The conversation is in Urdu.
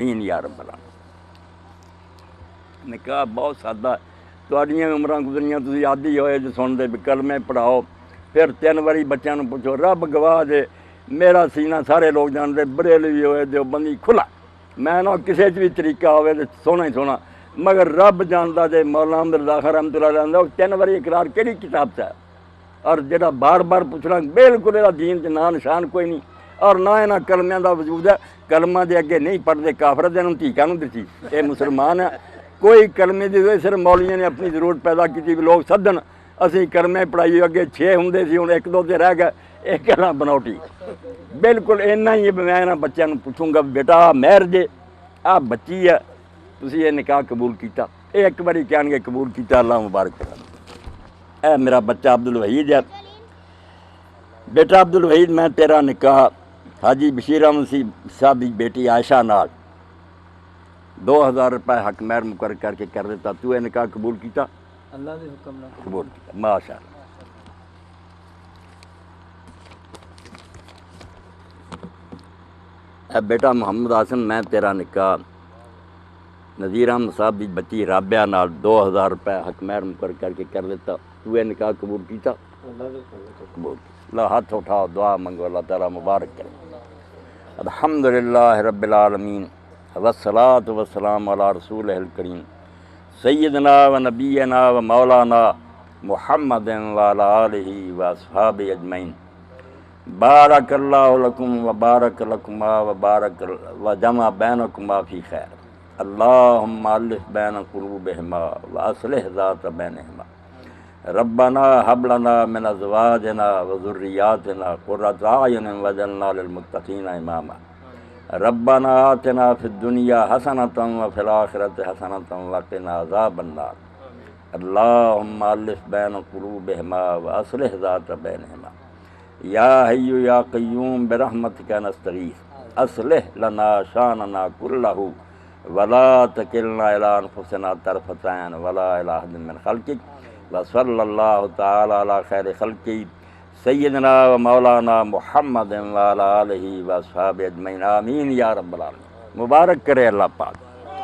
یا رب العالمین۔ نکاح بہت سادہ تھوڑیاں عمراں گزریاں تسی عادی ہوئے جو سنتے بھی کلمے پڑھاؤ، پھر 3 واری بچوں کو پوچھو، رب گواہ دے میرا سینہ سارے لوگ جانتے بریلوی ہوئے دیوبندی کھلا، میں نہ کسی بھی طریقہ ہوئے تو سونا ہی سونا، مگر رب جانتا جے مولانا احمد رضا خان رحمۃ اللہ علیہ وہ 3 واری اقرار کہڑی کتاب سے ہے، اور جڑا بار بار پوچھنا بالکل یہ دین چ نا نشان کوئی نہیں، اور نہ یہاں کلمیاں دا وجود ہے، کلمہ دے اگے نہیں پڑھتے کافر دے نوں تھیکا نوں دتی، یہ مسلمان ہے، کوئی کلمے دی ہوئے صرف مولیاں نے اپنی ضرورت پیدا کی بھی لوگ سدن، اسی کلمے پڑھائی اگے 6 ہوں سی، ہوں 1-2 تے رہ گئے، ایک کہنا بنوٹی، بالکل اینا ہی میں یہاں بچوں کو پوچھوں گا بیٹا مہر جے آ بچی ہے تسی یہ نکاح قبول کیتا، یہ ایک باری کہن گے قبول کیتا، اللہ مبارک کرا، اے میرا بچہ عبدالوحید ہے، بیٹا عبدالوحید میں تیرا نکاح حاجی بشیر احمد صاحب کی بیٹی عائشہ نال 2000 روپے حق مہر مقرر کر کے کر دیتا، تو یہ نکاح قبول کیتا؟ اللہ دے حکم نہ قبول کیتا، ماشاء اللہ۔ اے بیٹا محمد حسن میں تیرا نکاح نذیر احمد صاحب کی بچی رابعہ نال 2000 روپے حق مہر مقرر کر کے کر دیتا، تو یہ نکاح قبول کیتا؟ قبول کیتا۔ اللہ ہاتھ اٹھاؤ دعا منگو، اللہ تعالیٰ مبارک کرے۔ الحمدللہ رب العالمین والصلاة والسلام علی رسولہ الکریم سیدنا و نبینا و مولانا محمد وعلی آلہ و اصحابہ اجمعین۔ بارک اللہ لکم و بارک لکما و بارک و جمع بینکما فی خیر، اللہم الف بین قلوبہما و اصلح ذات بینہما، ربنا حب لنا من ازواجنا و ذریاتنا قرۃ اعین واجعلنا للمتقین اماما، ربنا آتنا فی الدنیا حسنۃ وفی الآخرۃ حسنۃ وقنا عذاب النار، اللہم الف بین قلوبہما و اصلح ذات بینہما، یا حی یا قیوم برحمتک نستغیث اصلح لنا شاننا کلہ ولا تکلنا الی انفسنا طرفۃ عین ولا الی احد من خلقک، وصلی اللہ تعالی علی خیر خلقہ سیدنا و مولانا محمد وعلی آلہ و اصحابہ اجمعین، آمین یا رب العالمین۔ مبارک کرے اللہ پاک۔